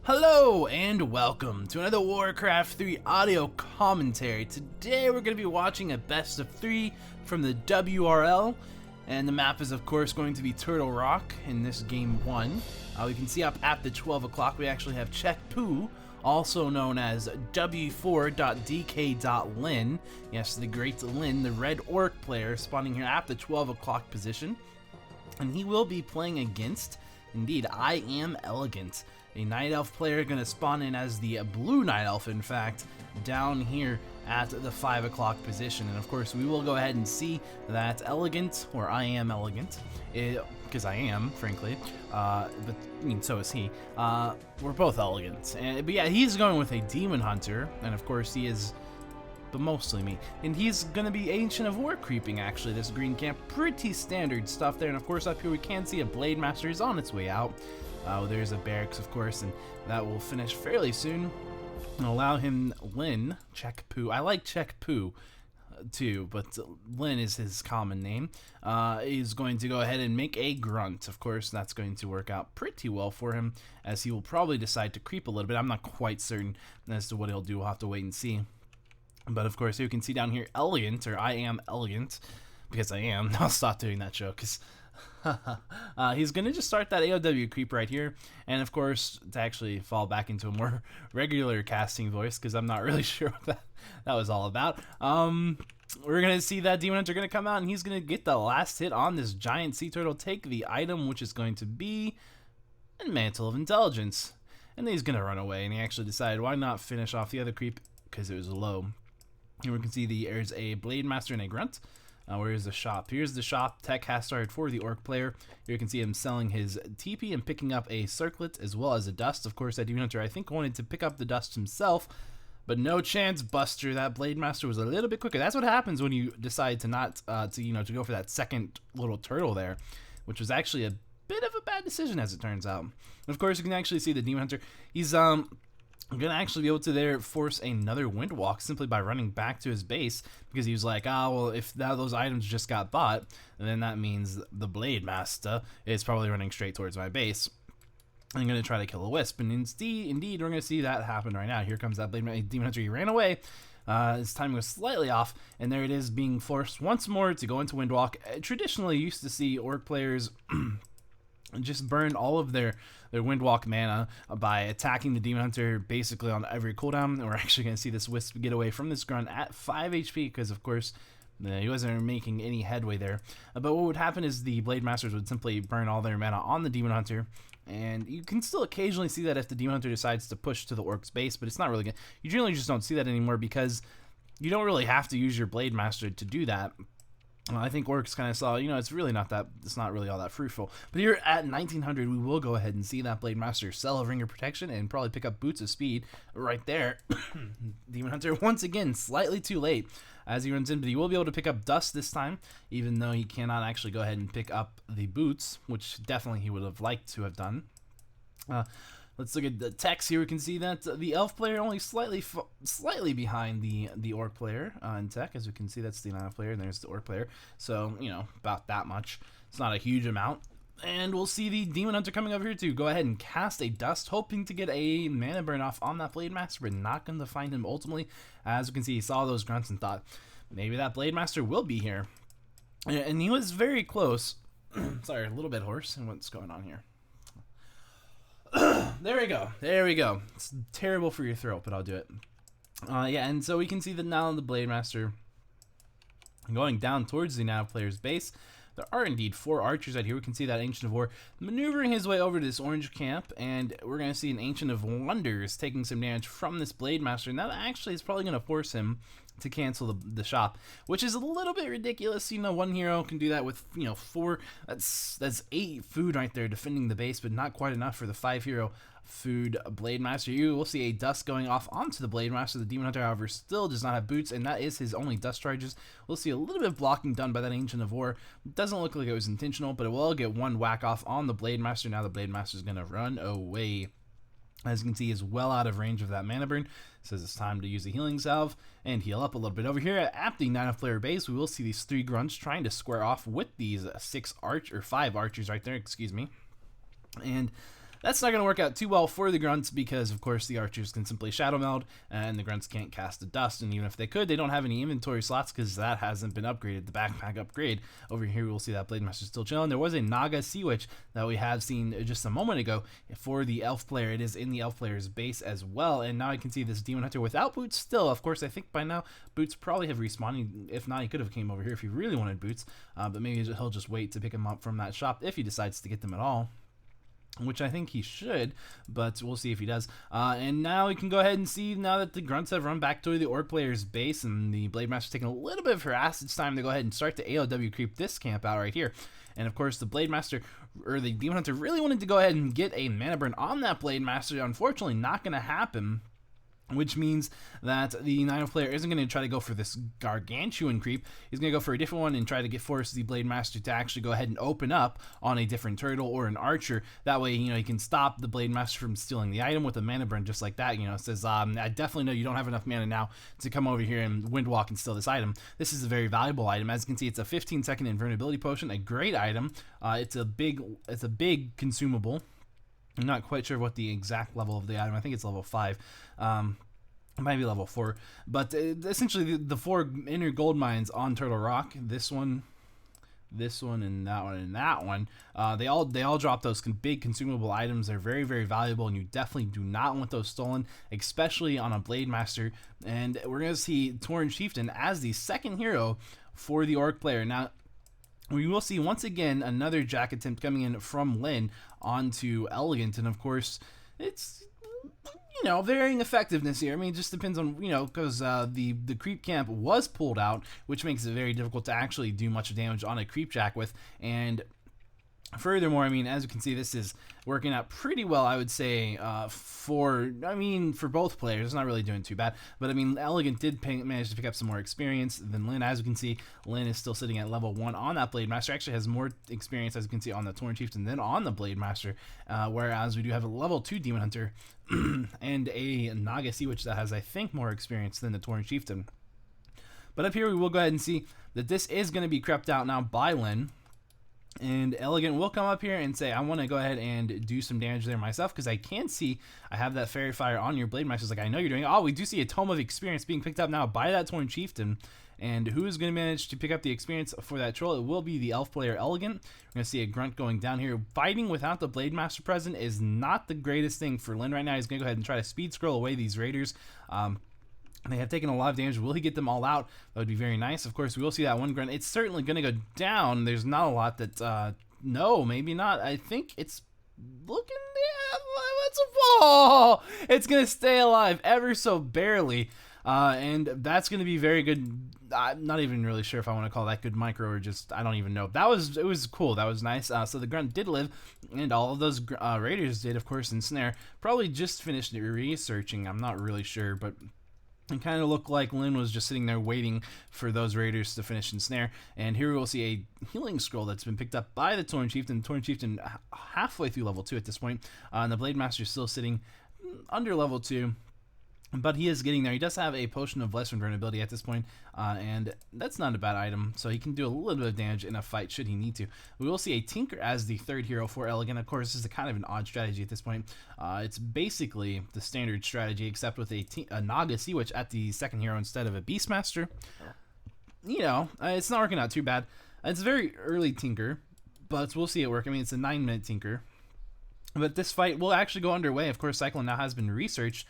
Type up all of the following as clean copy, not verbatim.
Hello and welcome to another Warcraft 3 audio commentary. Today we're going to be watching a best of 3 from the WRL, and the map is of course going to be Turtle Rock in this game 1. We can see up at the 12 o'clock we actually have Purebe, also known as W4.DK.Lyn. Yes, the great Lyn, the red orc player, spawning here at the 12 o'clock position. And he will be playing against, indeed, IAM.EleGant, a Night Elf player going to spawn in as the blue Night Elf, in fact, down here at the 5 o'clock position. And of course, we will go ahead and see that EleGant, or IAM.EleGant, because I am, frankly, but I mean, so is he. We're both elegant. But yeah, he's going with a Demon Hunter, and of course he is, but mostly me. And he's gonna be Ancient of War creeping, actually, this green camp. Pretty standard stuff there. And of course up here we can see a Blade Master is on its way out. There's a barracks, of course, and that will finish fairly soon. And allow him, Lyn, Poo. I like Poo too, but Lyn is his common name. Is going to go ahead and make a grunt. Of course, that's going to work out pretty well for him, as he will probably decide to creep a little bit. I'm not quite certain as to what he'll do. We'll have to wait and see. But of course, you can see down here, elegant, or I am elegant, because I am. I'll stop doing that joke, because he's going to just start that AOW creep right here. And of course, to actually fall back into a more regular casting voice, because I'm not really sure what that was all about. We're going to see that Demon Hunter going to come out, and he's going to get the last hit on this giant sea turtle, take the item, which is going to be a Mantle of Intelligence. And then he's going to run away, and he actually decided, why not finish off the other creep, because it was low. Here we can see there's a Blade Master and a Grunt. Where's the shop? Here's the shop. Tech has started for the Orc player. Here you can see him selling his TP and picking up a Circlet as well as a Dust. Of course, that Demon Hunter, I think, wanted to pick up the Dust himself, but no chance, Buster. That Blade Master was a little bit quicker. That's what happens when you decide to not, to go for that second little turtle there, which was actually a bit of a bad decision, as it turns out. And of course, you can actually see the Demon Hunter. He's I'm going to actually be able to there force another Windwalk simply by running back to his base, because he was like, well, if those items just got bought, then that means the Blade Master is probably running straight towards my base. I'm going to try to kill a Wisp, and indeed, we're going to see that happen right now. Here comes that Demon Hunter. He ran away. His timing was slightly off, and there it is, being forced once more to go into Windwalk. Traditionally, you used to see Orc players just burn all of their Windwalk mana by attacking the Demon Hunter basically on every cooldown. We're actually going to see this Wisp get away from this Grunt at 5 HP because, of course, he wasn't making any headway there. But what would happen is the Blade Masters would simply burn all their mana on the Demon Hunter, and you can still occasionally see that if the Demon Hunter decides to push to the Orc's base, but it's not really good. You generally just don't see that anymore because you don't really have to use your Blade Master to do that. I think Orcs kind of saw, it's really not that, it's not really all that fruitful. But here at 1900, we will go ahead and see that Blade Master sell a Ring of Protection and probably pick up Boots of Speed right there. Demon Hunter, once again, slightly too late as he runs in, but he will be able to pick up Dust this time, even though he cannot actually go ahead and pick up the Boots, which definitely he would have liked to have done. Let's look at the text here. We can see that the Elf player only slightly behind the Orc player in tech. As we can see, that's the Elf player, and there's the Orc player. So, about that much. It's not a huge amount. And we'll see the Demon Hunter coming over here to go ahead and cast a Dust, hoping to get a mana burn off on that Blade Master, but not going to find him ultimately. As we can see, he saw those grunts and thought, maybe that Blade Master will be here. And he was very close. Sorry, a little bit hoarse. And what's going on here? There we go. It's terrible for your throat, but I'll do it. Yeah, and so we can see that now the Blade Master going down towards the Nav player's base. There are indeed 4 archers out here. We can see that Ancient of War maneuvering his way over to this orange camp, and we're going to see an Ancient of Wonders taking some damage from this Blade Master, and that actually is probably going to force him to cancel the shop, which is a little bit ridiculous. One hero can do that with 4. That's 8 food right there defending the base, but not quite enough for the 5 hero food Blade Master. You will see a Dust going off onto the Blade Master. The Demon Hunter, however, still does not have boots, and that is his only Dust charges. We'll see a little bit of blocking done by that Ancient of War. It doesn't look like it was intentional, but it will get one whack off on the Blade Master. Now the Blade Master is going to run away. As you can see, he is well out of range of that mana burn. Says it's time to use a healing salve and heal up a little bit. Over here at the 9 player base, we will see these 3 grunts trying to square off with these 5 archers right there, excuse me. And That's not going to work out too well for the grunts because, of course, the archers can simply shadow meld, and the grunts can't cast the dust. And even if they could, they don't have any inventory slots because that hasn't been upgraded. The backpack upgrade over here, we'll see that Blade Master still chilling. There was a Naga Sea Witch that we have seen just a moment ago for the elf player. It is in the elf player's base as well. And now I can see this Demon Hunter without boots still. Of course, I think by now boots probably have respawned. If not, he could have came over here if he really wanted boots. But maybe he'll just wait to pick him up from that shop if he decides to get them at all, which I think he should, but we'll see if he does. And now we can go ahead and see, now that the grunts have run back to the orc player's base and the Blade Master's taking a little bit of harass, it's time to go ahead and start to AOW creep this camp out right here. And of course, the Blade Master, or the Demon Hunter, really wanted to go ahead and get a mana burn on that Blade Master. Unfortunately, not going to happen, which means that the 9-elf player isn't going to try to go for this gargantuan creep. He's going to go for a different one and try to force the Blade Master to actually go ahead and open up on a different turtle or an archer. That way, he can stop the Blade Master from stealing the item with a mana burn just like that. It says, I definitely know you don't have enough mana now to come over here and windwalk and steal this item. This is a very valuable item. As you can see, it's a 15-second invulnerability potion, a great item. It's a big consumable. I'm not quite sure what the exact level of the item. I think it's level 5. It might be level 4. But essentially, the 4 inner gold mines on Turtle Rock, this one, and that one, and that one, they all drop those big consumable items. They're very, very valuable, and you definitely do not want those stolen, especially on a Blade Master. And we're going to see Tauren Chieftain as the second hero for the orc player. Now, we will see once again another jack attempt coming in from Lyn onto Elegant, and of course it's varying effectiveness here. I mean, it just depends on because the creep camp was pulled out, which makes it very difficult to actually do much damage on a creep jack with. And furthermore, I mean, as you can see, this is working out pretty well, I would say, for both players. It's not really doing too bad. But, I mean, Elegant did manage to pick up some more experience than Lyn. As you can see, Lyn is still sitting at level 1 on that Blade Master. Actually has more experience, as you can see, on the Tauren Chieftain than on the Blade Master. Whereas we do have a level 2 Demon Hunter and a Naga Sea Witch that has, I think, more experience than the Tauren Chieftain. But up here, we will go ahead and see that this is going to be crept out now by Lyn. And Elegant will come up here and say, I want to go ahead and do some damage there myself, because I can see I have that Fairy Fire on your Blade Master. It's like, I know you're doing it. Oh, we do see a Tome of Experience being picked up now by that Tauren Chieftain. And who is going to manage to pick up the experience for that troll? It will be the elf player Elegant. We're going to see a grunt going down here. Fighting without the Blade Master present is not the greatest thing for Lyn right now. He's going to go ahead and try to speed scroll away these raiders. They have taken a lot of damage. Will he get them all out? That would be very nice. Of course, we will see that one grunt. It's certainly going to go down. There's not a lot that... no, maybe not. I think it's looking... It's a fall! It's going to stay alive ever so barely. And that's going to be very good. I'm not even really sure if I want to call that good micro or just... I don't even know. It was cool. That was nice. So the grunt did live, and all of those raiders did, of course, ensnare. Probably just finished researching. I'm not really sure, but... It kind of looked like Lyn was just sitting there waiting for those raiders to finish ensnare. And here we will see a healing scroll that's been picked up by the Tauren Chieftain. The Tauren Chieftain halfway through level 2 at this point. And the Blade Master is still sitting under level 2. But he is getting there. He does have a potion of lesser invulnerability at this point, and that's not a bad item, so he can do a little bit of damage in a fight should he need to. We will see a Tinker as the third hero for Elegant. Of course, this is kind of an odd strategy at this point. It's basically the standard strategy, except with a Naga Sea Witch at the second hero instead of a Beastmaster. It's not working out too bad. It's a very early Tinker, but we'll see it work. I mean, it's a 9-minute Tinker. But this fight will actually go underway. Of course, Cyclone now has been researched.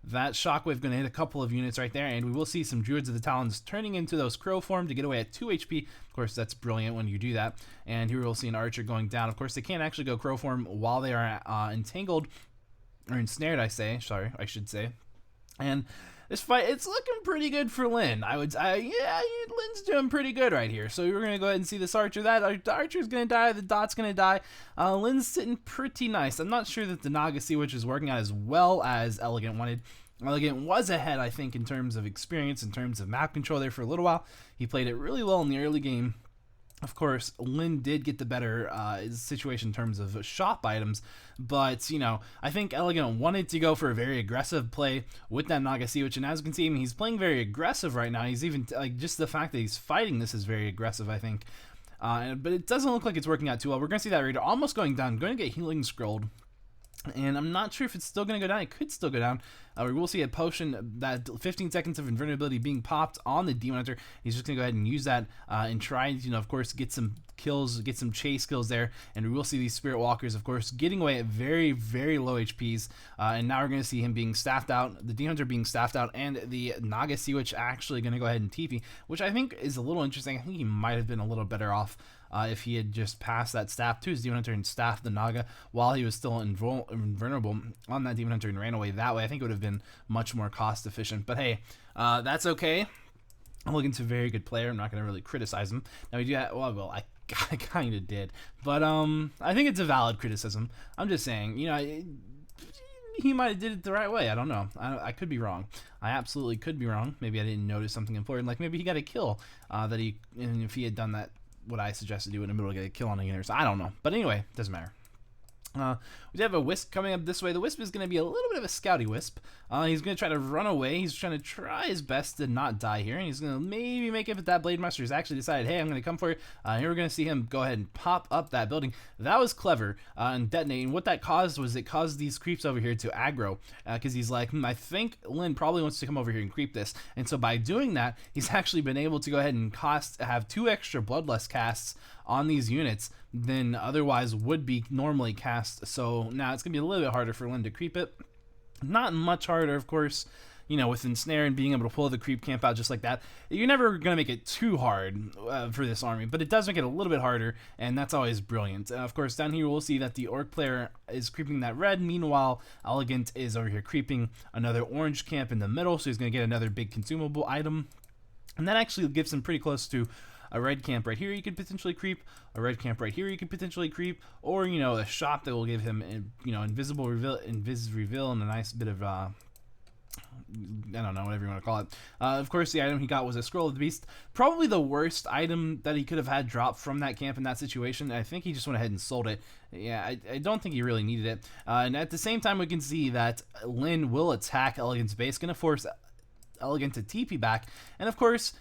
That Shockwave going to hit a couple of units right there, and we will see some Druids of the Talons turning into those Crow form to get away at 2 HP. Of course, that's brilliant when you do that. And here we'll see an Archer going down. Of course, they can't actually go Crow form while they are entangled, or ensnared, I should say. And this fight, it's looking pretty good for Lyn. Lyn's doing pretty good right here. So we're going to go ahead and see this Archer. The Archer's going to die. The Dot's going to die. Lyn's sitting pretty nice. I'm not sure that the Naga Sea Witch is working out as well as Elegant wanted. Elegant was ahead, I think, in terms of experience, in terms of map control there for a little while. He played it really well in the early game. Of course, Lyn did get the better situation in terms of shop items, but, I think Elegant wanted to go for a very aggressive play with that Naga Sea Witch, and as you can see, he's playing very aggressive right now. He's even, just the fact that he's fighting this is very aggressive, I think. But it doesn't look like it's working out too well. We're going to see that Raider almost going down, going to get healing scrolled. And I'm not sure if it's still going to go down. It could still go down. We will see a potion, that 15 seconds of invulnerability being popped on the Demon Hunter. He's just going to go ahead and use that and try, of course, get some kills, get some chase kills there. And we will see these Spirit Walkers, of course, getting away at very, very low HPs. And now we're going to see him being staffed out, the Demon Hunter being staffed out, and the Naga Sea Witch actually going to go ahead and TP, which I think is a little interesting. I think he might have been a little better off if he had just passed that staff to his Demon Hunter and staffed the Naga while he was still invulnerable on that Demon Hunter and ran away that way. I think it would have been much more cost efficient. But hey, that's okay. EleGant's a very good player. I'm not going to really criticize him. Now we do have, well, I kind of did. But I think it's a valid criticism. I'm just saying, he might have did it the right way. I don't know. I could be wrong. I absolutely could be wrong. Maybe I didn't notice something important. Like maybe he got a kill and if he had done that, what I suggested do in the middle to get a kill on a unit. So I don't know. But anyway, doesn't matter. We have a Wisp coming up this way. The Wisp is going to be a little bit of a scouty Wisp. He's going to try to run away. He's trying to try his best to not die here. And he's going to maybe make it, but that Blade Master has actually decided, hey, I'm going to come for it. Here we're going to see him go ahead and pop up that building. That was clever and detonating. What that caused was it caused these creeps over here to aggro because he's like, I think Lyn probably wants to come over here and creep this. And so by doing that, he's actually been able to go ahead and have 2 extra Bloodlust casts on these units than otherwise would be normally cast. So now it's going to be a little bit harder for Lyn to creep it. Not much harder, of course, with Ensnare and being able to pull the creep camp out just like that. You're never going to make it too hard for this army, but it does make it a little bit harder, and that's always brilliant. Of course, down here we'll see that the Orc player is creeping that red. Meanwhile, EleGant is over here creeping another orange camp in the middle, so he's going to get another big consumable item. And that actually gives him pretty close to a red camp right here you could potentially creep, a red camp right here you could potentially creep, or a shop that will give him invisible reveal, and a nice bit of I don't know, whatever you want to call it. Of course, the item he got was a Scroll of the Beast. Probably the worst item that he could have had drop from that camp in that situation. I think he just went ahead and sold it. Yeah, I don't think he really needed it. And at the same time, we can see that Lyn will attack EleGant's base, going to force EleGant to TP back. And of course,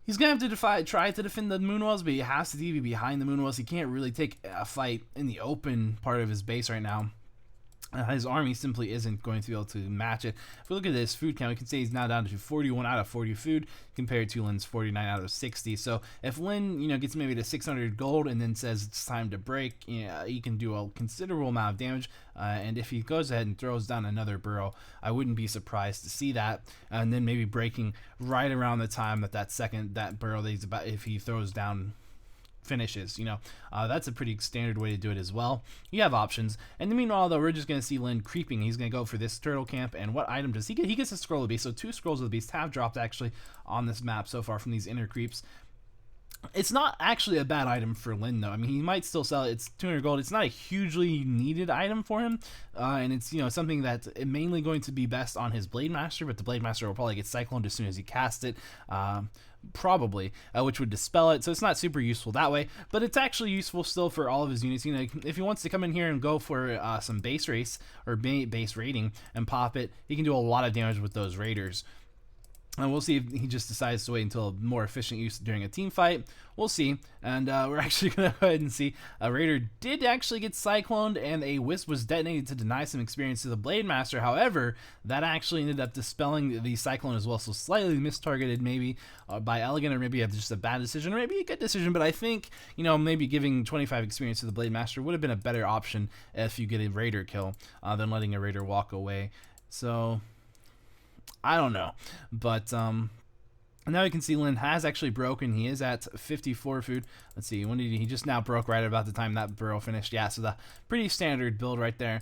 he's going to have to try to defend the Moonwells, but he has to TP behind the Moonwells. He can't really take a fight in the open part of his base right now. His army simply isn't going to be able to match it. If we look at this food count, we can say he's now down to 41 out of 40 food compared to Lyn's 49 out of 60. So if Lyn, gets maybe to 600 gold and then says it's time to break, he can do a considerable amount of damage. And if he goes ahead and throws down another burrow, I wouldn't be surprised to see that. And then maybe breaking right around the time that burrow that he's about, if he throws down, finishes. That's a pretty standard way to do it as well. You have options. And meanwhile, though, we're just going to see Lyn creeping. He's going to go for this turtle camp. And what item does he get? He gets a Scroll of the Beast. So 2 Scrolls of the Beast have dropped actually on this map so far from these inner creeps. It's not actually a bad item for Lyn, though. I mean, he might still sell it. It's 200 gold. It's not a hugely needed item for him, and it's something that's mainly going to be best on his Blade Master, but the Blade Master will probably get cycloned as soon as he casts it, probably, which would dispel it. So it's not super useful that way, but it's actually useful still for all of his units. If he wants to come in here and go for some base race or base raiding and pop it, he can do a lot of damage with those raiders. And we'll see if he just decides to wait until a more efficient use during a team fight. We'll see. And we're actually going to go ahead and see a Raider did actually get cycloned, and a Wisp was detonated to deny some experience to the Blade Master. However, that actually ended up dispelling the Cyclone as well. So slightly mistargeted maybe by EleGant, or maybe just a bad decision, or maybe a good decision. But I think, maybe giving 25 experience to the Blade Master would have been a better option if you get a Raider kill than letting a Raider walk away. So I don't know, but now you can see Lyn has actually broken. He is at 54 food. Let's see, when did he just now broke right about the time that burrow finished. Yeah, so the pretty standard build right there.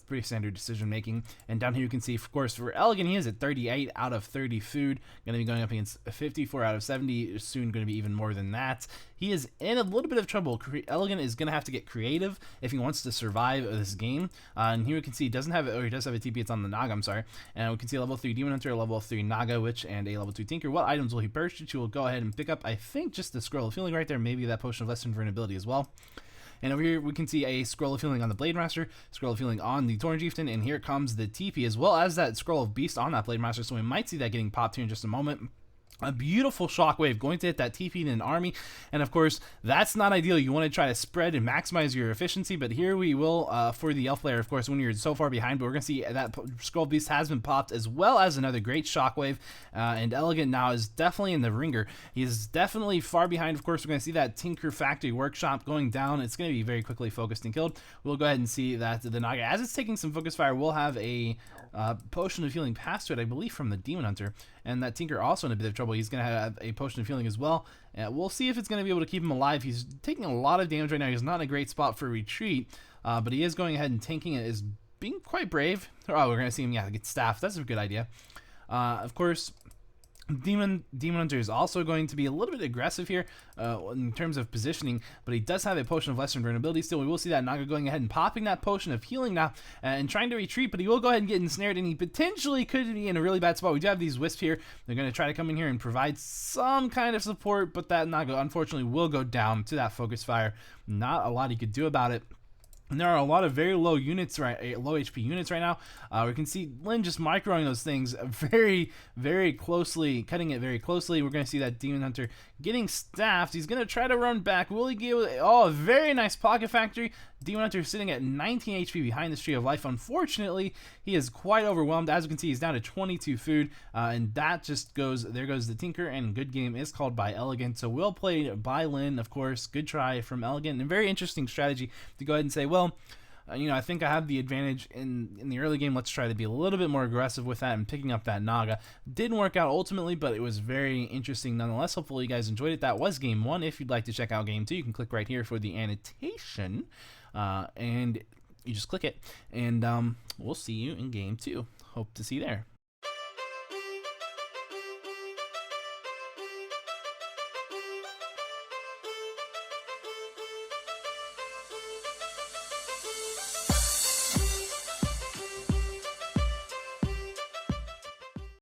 Pretty standard decision making. And down here you can see, of course, for EleGant, he is at 38 out of 30 food. Going to be going up against 54 out of 70. Soon going to be even more than that. He is in a little bit of trouble. EleGant is going to have to get creative if he wants to survive this game. And here we can see he does have a TP. It's on the Naga, I'm sorry. And we can see a level 3 Demon Hunter, a level 3 Naga Witch, and a level 2 Tinker. What items will he purchase? He will go ahead and pick up, I think, just the Scroll of Healing right there. Maybe that Potion of Lesser Invulnerability as well. And over here we can see a Scroll of Healing on the Blade Master, Scroll of Healing on the Torn Chieftain, and here comes the TP as well as that Scroll of Beast on that Blade Master. So we might see that getting popped here in just a moment. A beautiful shockwave going to hit that TP in an army, and of course that's not ideal. You want to try to spread and maximize your efficiency, but here we will for the elf player, of course, when you're so far behind. But we're gonna see that Scroll Beast has been popped, as well as another great shockwave, and Elegant now is definitely in the ringer. He's definitely far behind. Of course, we're gonna see that Tinker Factory Workshop going down. It's gonna be very quickly focused and killed. We'll go ahead and see that the Naga, as it's taking some focus fire, will have a potion of healing passed to it, I believe, from the Demon Hunter, and that Tinker also in a bit of trouble. He's going to have a potion of healing as well. We'll see if it's going to be able to keep him alive. He's taking a lot of damage right now. He's not in a great spot for retreat, but he is going ahead and tanking it, is being quite brave. Oh, we're going to see him, get staffed. That's a good idea. Of course, Demon Hunter is also going to be a little bit aggressive here in terms of positioning, but he does have a potion of lesser invulnerability still. We will see that Naga going ahead and popping that potion of healing now and trying to retreat, but he will go ahead and get ensnared, and he potentially could be in a really bad spot. We do have these wisps here. They're going to try to come in here and provide some kind of support, but that Naga unfortunately will go down to that focus fire. Not a lot he could do about it. And there are a lot of very low units, low HP units right now. We can see Lyn just microing those things very, very closely, cutting it very closely. We're going to see that Demon Hunter getting staffed. He's going to try to run back. Will he get it? Oh, a very nice Pocket Factory. Demon Hunter sitting at 19 HP behind this Tree of Life. Unfortunately, he is quite overwhelmed. As you can see, he's down to 22 food, and that just goes, there goes the Tinker, and good game is called by Elegant. So well played by Lyn, of course. Good try from Elegant, and a very interesting strategy to go ahead and say, well, I think I have the advantage in the early game. Let's try to be a little bit more aggressive with that and picking up that Naga. Didn't work out ultimately, but it was very interesting nonetheless. Hopefully you guys enjoyed it. That was game 1. If you'd like to check out game 2, you can click right here for the annotation, and you just click it, and we'll see you in game 2. Hope to see you there.